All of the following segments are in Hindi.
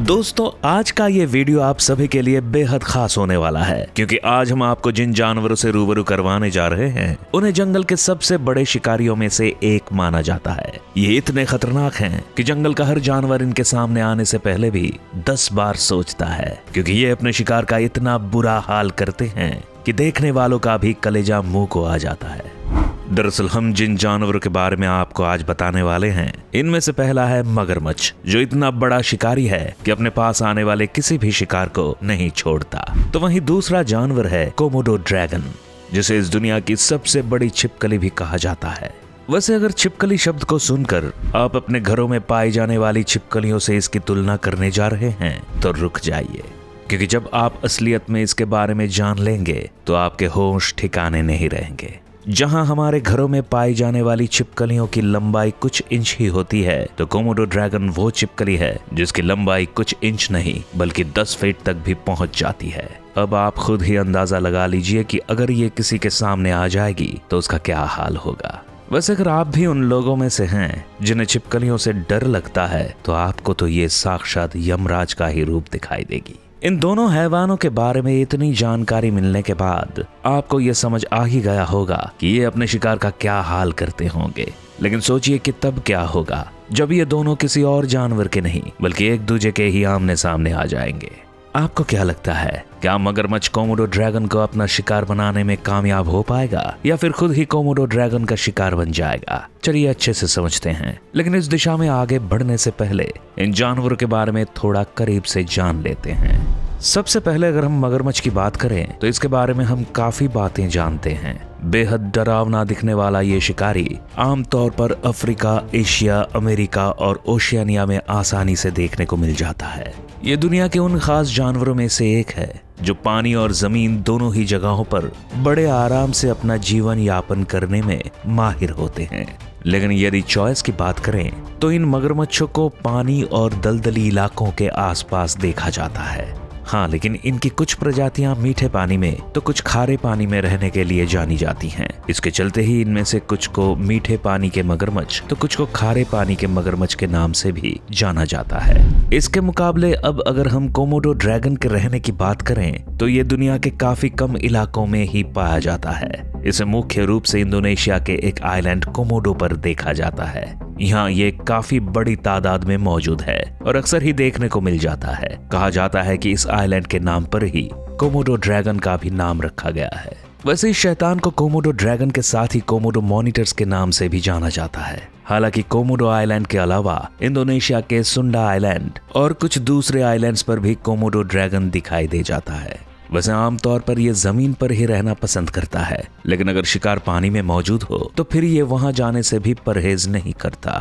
दोस्तों आज का ये वीडियो आप सभी के लिए बेहद खास होने वाला है, क्योंकि आज हम आपको जिन जानवरों से रूबरू करवाने जा रहे हैं उन्हें जंगल के सबसे बड़े शिकारियों में से एक माना जाता है। ये इतने खतरनाक हैं कि जंगल का हर जानवर इनके सामने आने से पहले भी 10 बार सोचता है, क्योंकि ये अपने शिकार का इतना बुरा हाल करते हैं कि देखने वालों का भी कलेजा मुंह को आ जाता है। दरअसल हम जिन जानवरों के बारे में आपको आज बताने वाले हैं, इनमें से पहला है मगरमच्छ, जो इतना बड़ा शिकारी है कि अपने पास आने वाले किसी भी शिकार को नहीं छोड़ता। तो वहीं दूसरा जानवर है कोमोडो ड्रैगन, जिसे इस दुनिया की सबसे बड़ी छिपकली भी कहा जाता है। वैसे अगर छिपकली शब्द को सुनकर आप अपने घरों में पाई जाने वाली छिपकलियों से इसकी तुलना करने जा रहे हैं तो रुक जाइए, क्योंकि जब आप असलियत में इसके बारे में जान लेंगे तो आपके होश ठिकाने नहीं रहेंगे। जहां हमारे घरों में पाई जाने वाली छिपकलियों की लंबाई कुछ इंच ही होती है, तो कोमोडो ड्रैगन वो छिपकली है जिसकी लंबाई कुछ इंच नहीं बल्कि 10 फीट तक भी पहुंच जाती है। अब आप खुद ही अंदाजा लगा लीजिए कि अगर ये किसी के सामने आ जाएगी तो उसका क्या हाल होगा। वैसे अगर आप भी उन लोगों में से हैं जिन्हें छिपकलियों से डर लगता है, तो आपको तो ये साक्षात यमराज का ही रूप दिखाई देगी। इन दोनों हैवानों के बारे में इतनी जानकारी मिलने के बाद आपको ये समझ आ ही गया होगा कि ये अपने शिकार का क्या हाल करते होंगे। लेकिन सोचिए कि तब क्या होगा जब ये दोनों किसी और जानवर के नहीं बल्कि एक दूसरे के ही आमने सामने आ जाएंगे। आपको क्या लगता है, क्या मगरमच्छ कोमोडो ड्रैगन को अपना शिकार बनाने में कामयाब हो पाएगा या फिर खुद ही कोमोडो ड्रैगन का शिकार बन जाएगा? चलिए अच्छे से समझते हैं, लेकिन इस दिशा में आगे बढ़ने से पहले इन जानवरों के बारे में थोड़ा करीब से जान लेते हैं। सबसे पहले अगर हम मगरमच्छ की बात करें तो इसके बारे में हम काफी बातें जानते हैं। बेहद डरावना दिखने वाला ये शिकारी आमतौर पर अफ्रीका, एशिया, अमेरिका और ओशियानिया में आसानी से देखने को मिल जाता है। ये दुनिया के उन खास जानवरों में से एक है जो पानी और जमीन दोनों ही जगहों पर बड़े आराम से अपना जीवन यापन करने में माहिर होते हैं। लेकिन यदि चॉइस की बात करें तो इन मगरमच्छों को पानी और दलदली इलाकों के आसपास देखा जाता है। हाँ, लेकिन इनकी कुछ प्रजातियां मीठे पानी में तो कुछ खारे पानी में रहने के लिए जानी जाती हैं। इसके चलते ही इनमें से कुछ को मीठे पानी के मगरमच्छ तो कुछ को खारे पानी के मगरमच्छ के नाम से भी जाना जाता है। इसके मुकाबले अब अगर हम कोमोडो ड्रैगन के रहने की बात करें तो ये दुनिया के काफी कम इलाकों में ही पाया जाता है। इसे मुख्य रूप से इंडोनेशिया के एक आइलैंड कोमोडो पर देखा जाता है। यहाँ ये काफी बड़ी तादाद में मौजूद है और अक्सर ही देखने को मिल जाता है। कहा जाता है कि इस आइलैंड के नाम पर ही कोमोडो ड्रैगन का भी नाम रखा गया है। वैसे इस शैतान को कोमोडो ड्रैगन के साथ ही कोमोडो मॉनिटर्स के नाम से भी जाना जाता है। हालांकि कोमोडो आइलैंड के अलावा इंडोनेशिया के सुंडा आइलैंड और कुछ दूसरे आइलैंड्स पर भी कोमोडो ड्रैगन दिखाई दे जाता है। वैसे आमतौर पर यह जमीन पर ही रहना पसंद करता है, लेकिन अगर शिकार पानी में मौजूद हो तो फिर ये वहां जाने से भी परहेज नहीं करता।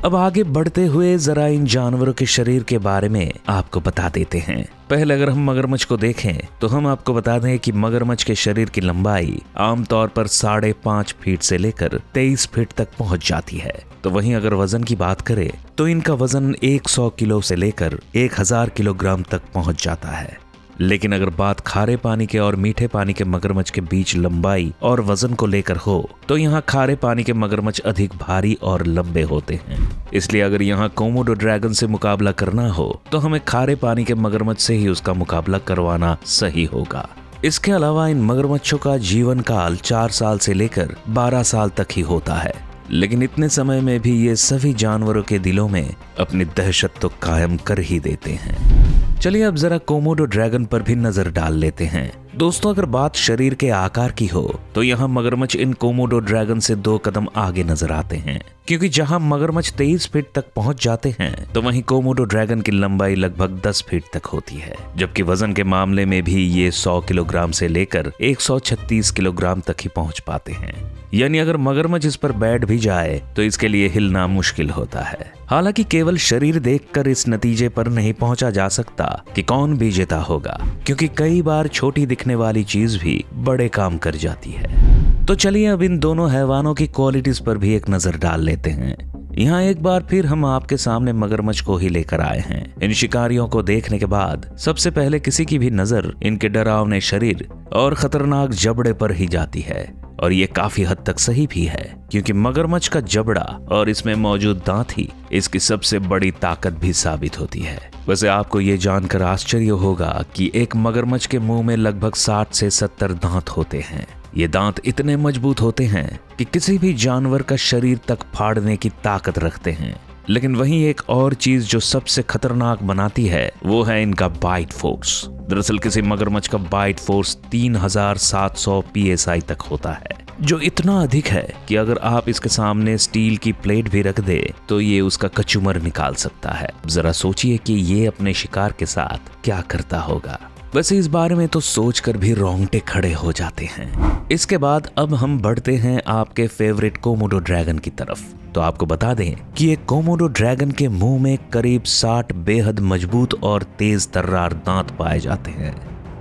अब आगे बढ़ते हुए जरा इन जानवरों के शरीर के बारे में आपको बता देते हैं। पहले अगर हम मगरमच्छ को देखें तो हम आपको बता दें कि मगरमच्छ के शरीर की लंबाई आमतौर पर 5.5 फीट से लेकर 23 फीट तक पहुंच जाती है। तो वहीं अगर वजन की बात करें तो इनका वजन 100 किलो से लेकर 1000 किलोग्राम तक पहुंच जाता है। लेकिन अगर बात खारे पानी के और मीठे पानी के मगरमच्छ के बीच लंबाई और वजन को लेकर हो तो यहाँ खारे पानी के मगरमच्छ अधिक भारी और लंबे होते हैं। इसलिए अगर यहाँ कोमोडो ड्रैगन से मुकाबला करना हो तो हमें खारे पानी के मगरमच्छ से ही उसका मुकाबला करवाना सही होगा। इसके अलावा इन मगरमच्छों का जीवन काल 4 साल से लेकर 12 साल तक ही होता है, लेकिन इतने समय में भी ये सभी जानवरों के दिलों में अपनी दहशत तो कायम कर ही देते हैं। चलिए अब जरा कोमोडो ड्रैगन पर भी नजर डाल लेते हैं। दोस्तों अगर बात शरीर के आकार की हो तो यहाँ मगरमच्छ इन कोमोडो ड्रैगन से 2 कदम आगे नजर आते हैं, क्योंकि जहाँ मगरमच्छ 23 फीट तक पहुंच जाते हैं तो वहीं कोमोडो ड्रैगन की लंबाई लगभग 10 फीट तक होती है, जबकि वजन के मामले में भी ये 100 किलोग्राम से लेकर 136 किलोग्राम तक ही पहुंच पाते हैं। यानी अगर मगरमच्छ इस पर बैठ भी जाए तो इसके लिए हिलना मुश्किल होता है। हालांकि केवल शरीर देखकर इस नतीजे पर नहीं पहुंचा जा सकता कि कौन विजेता होगा, क्योंकि कई बार छोटी दिखने वाली चीज भी बड़े काम कर जाती है। तो चलिए अब इन दोनों हैवानों की क्वालिटीज पर भी एक नजर डाल लेते हैं। यहाँ एक बार फिर हम आपके सामने मगरमच्छ को ही लेकर आए हैं। इन शिकारियों को देखने के बाद सबसे पहले किसी की भी नजर इनके डरावने शरीर और खतरनाक जबड़े पर ही जाती है, और ये काफी हद तक सही भी है, क्योंकि मगरमच्छ का जबड़ा और इसमें मौजूद दांत ही इसकी सबसे बड़ी ताकत भी साबित होती है। वैसे आपको ये जानकर आश्चर्य होगा कि एक मगरमच्छ के मुंह में लगभग 60 से 70 दांत होते हैं। ये दांत इतने मजबूत होते हैं कि किसी भी जानवर का शरीर तक फाड़ने की ताकत रखते हैं। लेकिन वहीं एक और चीज जो सबसे खतरनाक बनाती है वो है इनका बाइट फोर्स। दरअसल किसी मगरमच्छ का बाइट फोर्स 3700 PSI तक होता है, जो इतना अधिक है कि अगर आप इसके सामने स्टील की प्लेट भी रख दे तो ये उसका कचूमर निकाल सकता है। जरा सोचिए कि ये अपने शिकार के साथ क्या करता होगा। वैसे इस बारे में तो सोचकर भी रोंगटे खड़े हो जाते हैं। इसके बाद अब हम बढ़ते हैं आपके फेवरेट कोमोडो ड्रैगन की तरफ। तो आपको बता दें कि एक कोमोडो ड्रैगन के मुंह में करीब 60 बेहद मजबूत और तेज तर्रार दांत पाए जाते हैं।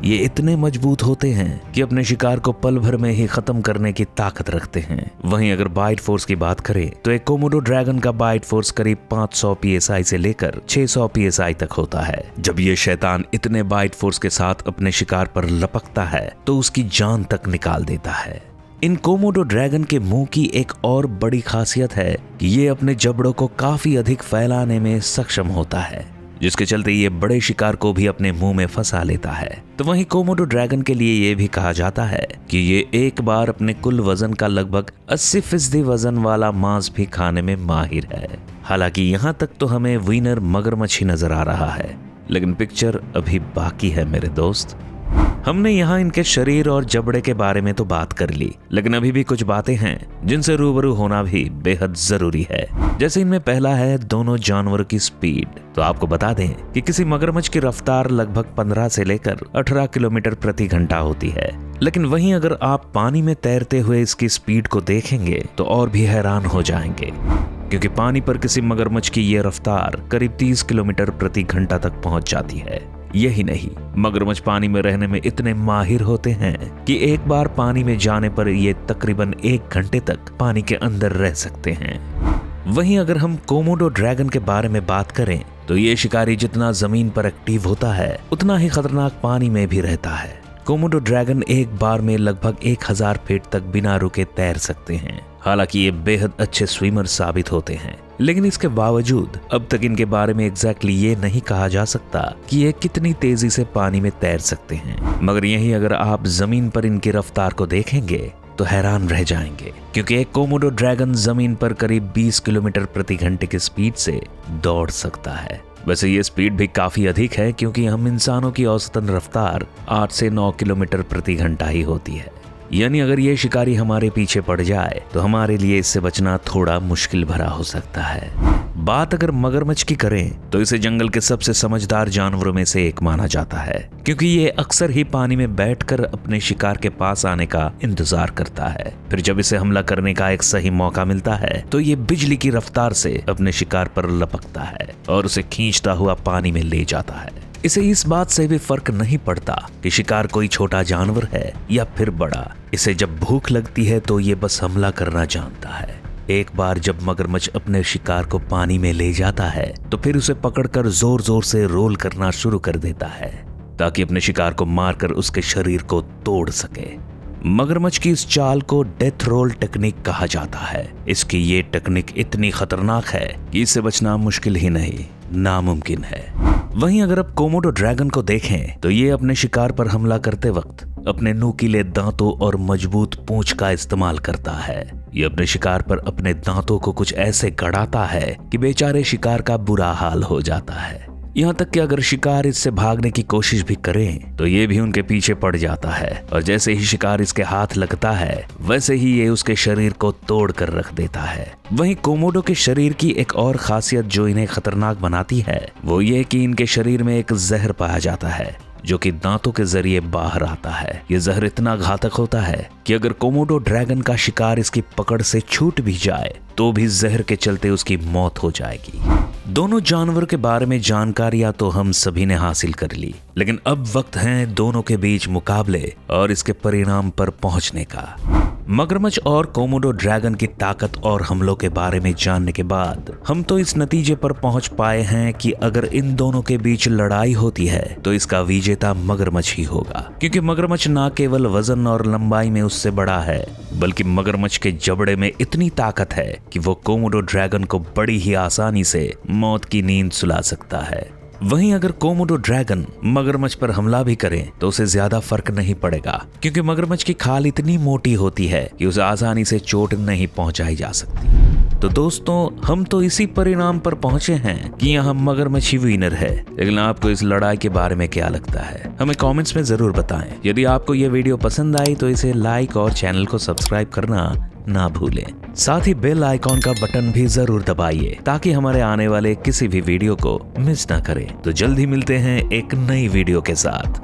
ये इतने मजबूत होते हैं कि अपने शिकार को पल भर में ही खत्म करने की ताकत रखते हैं। वहीं अगर बाइट फोर्स की बात करें तो एक कोमोडो ड्रैगन का बाइट फोर्स करीब 500 PSI से लेकर 600 PSI तक होता है। जब ये शैतान इतने बाइट फोर्स के साथ अपने शिकार पर लपकता है तो उसकी जान तक निकाल देता है। इन कोमोडो ड्रैगन के मुंह की एक और बड़ी खासियत है कि ये अपने जबड़ों को काफी अधिक फैलाने में सक्षम होता है, जिसके चलते ये बड़े शिकार को भी अपने मुंह में फंसा लेता है। तो वहीं कोमोडो ड्रैगन के लिए ये भी कहा जाता है कि ये एक बार अपने कुल वजन का लगभग 80% वजन वाला मांस भी खाने में माहिर है। हालांकि यहाँ तक तो हमें विनर मगरमच्छ ही नजर आ रहा है, लेकिन पिक्चर अभी बाकी है मेरे दोस्त। हमने यहाँ इनके शरीर और जबड़े के बारे में तो बात कर ली, लेकिन अभी भी कुछ बातें हैं जिनसे रूबरू होना भी बेहद जरूरी है। जैसे इनमें पहला है दोनों जानवरों की स्पीड। तो आपको बता दें कि किसी मगरमच्छ की रफ्तार लगभग 15 से लेकर 18 किलोमीटर प्रति घंटा होती है, लेकिन वहीं अगर आप पानी में तैरते हुए इसकी स्पीड को देखेंगे तो और भी हैरान हो जाएंगे, क्योंकि पानी पर किसी मगरमच्छ की ये रफ्तार करीब 30 किलोमीटर प्रति घंटा तक पहुंच जाती है। यही नहीं, मगरमच्छ पानी में रहने में इतने माहिर होते हैं कि एक बार पानी में जाने पर ये तकरीबन 1 घंटे तक पानी के अंदर रह सकते हैं। वहीं अगर हम कोमोडो ड्रैगन के बारे में बात करें तो ये शिकारी जितना जमीन पर एक्टिव होता है उतना ही खतरनाक पानी में भी रहता है। कोमोडो ड्रैगन एक बार में लगभग 1000 फीट तक बिना रुके तैर सकते हैं। हालांकि ये बेहद अच्छे स्विमर साबित होते हैं, लेकिन इसके बावजूद अब तक इनके बारे में एग्जैक्टली ये नहीं कहा जा सकता कि ये कितनी तेजी से पानी में तैर सकते हैं। मगर यही अगर आप जमीन पर इनकी रफ्तार को देखेंगे तो हैरान रह जाएंगे, क्योंकि एक कोमोडो ड्रैगन जमीन पर करीब 20 किलोमीटर प्रति घंटे की स्पीड से दौड़ सकता है। वैसे ये स्पीड भी काफी अधिक है, क्योंकि हम इंसानों की औसतन रफ्तार 8 से 9 किलोमीटर प्रति घंटा ही होती है। यानी अगर ये शिकारी हमारे पीछे पड़ जाए तो हमारे लिए इससे बचना थोड़ा मुश्किल भरा हो सकता है। बात अगर मगरमच्छ की करें तो इसे जंगल के सबसे समझदार जानवरों में से एक माना जाता है, क्योंकि ये अक्सर ही पानी में बैठकर अपने शिकार के पास आने का इंतजार करता है। फिर जब इसे हमला करने का एक सही मौका मिलता है तो ये बिजली की रफ्तार से अपने शिकार पर लपकता है और उसे खींचता हुआ पानी में ले जाता है। इसे इस बात से भी फर्क नहीं पड़ता कि शिकार कोई छोटा जानवर है या फिर बड़ा। इसे जब भूख लगती है तो ये बस हमला करना जानता है। एक बार जब मगरमच्छ अपने शिकार को पानी में ले जाता है तो फिर उसे पकड़कर जोर जोर से रोल करना शुरू कर देता है, ताकि अपने शिकार को मारकर उसके शरीर को तोड़ सके। मगरमच्छ की इस चाल को डेथ रोल टेक्निक कहा जाता है। इसकी ये टेक्निक इतनी खतरनाक है कि इससे बचना मुश्किल ही नहीं, नामुमकिन है। वहीं अगर आप कोमोडो ड्रैगन को देखें तो ये अपने शिकार पर हमला करते वक्त अपने नुकीले दांतों और मजबूत पूंछ का इस्तेमाल करता है। ये अपने शिकार पर अपने दांतों को कुछ ऐसे गड़ाता है कि बेचारे शिकार का बुरा हाल हो जाता है। यहाँ तक कि अगर शिकार इससे भागने की कोशिश भी करें तो ये भी उनके पीछे पड़ जाता है, और जैसे ही शिकार इसके हाथ लगता है वैसे ही ये उसके शरीर को तोड़ कर रख देता है। वहीं कोमोडो के शरीर की एक और खासियत जो इन्हें खतरनाक बनाती है वो ये कि इनके शरीर में एक जहर पाया जाता है जो कि दांतों के जरिए बाहर आता है। ये जहर इतना घातक होता है कि अगर कोमोडो ड्रैगन का शिकार इसकी पकड़ से छूट भी जाए तो भी जहर के चलते उसकी मौत हो जाएगी। दोनों जानवर के बारे में जानकारियां तो हम सभी ने हासिल कर ली, लेकिन अब वक्त है दोनों के बीच मुकाबले और इसके परिणाम पर पहुंचने का। मगरमच्छ और कोमोडो ड्रैगन की ताकत और हमलों के बारे में जानने के बाद हम तो इस नतीजे पर पहुंच पाए हैं कि अगर इन दोनों के बीच लड़ाई होती है तो इसका विजेता मगरमच्छ ही होगा, क्योंकि मगरमच्छ न केवल वजन और लंबाई में उससे बड़ा है बल्कि मगरमच्छ के जबड़े में इतनी ताकत है कि वो कोमोडो ड्रैगन को बड़ी ही आसानी से मौत की नींद सुला सकता है। वहीं अगर कोमोडो ड्रैगन मगरमच्छ पर हमला भी करे तो उसे ज्यादा फर्क नहीं पड़ेगा, क्योंकि मगरमच्छ की खाल इतनी मोटी होती है कि उसे आसानी से चोट नहीं पहुंचाई जा सकती। तो दोस्तों, हम तो इसी परिणाम पर पहुंचे हैं कि यहाँ मगरमच्छ ही विनर है। लेकिन आपको इस लड़ाई के बारे में क्या लगता है, हमें कमेंट्स में जरूर बताएं। यदि आपको ये वीडियो पसंद आई तो इसे लाइक और चैनल को सब्सक्राइब करना ना भूलें। साथ ही बेल आइकॉन का बटन भी जरूर दबाइए ताकि हमारे आने वाले किसी भी वीडियो को मिस ना करें। तो जल्द ही मिलते हैं एक नई वीडियो के साथ।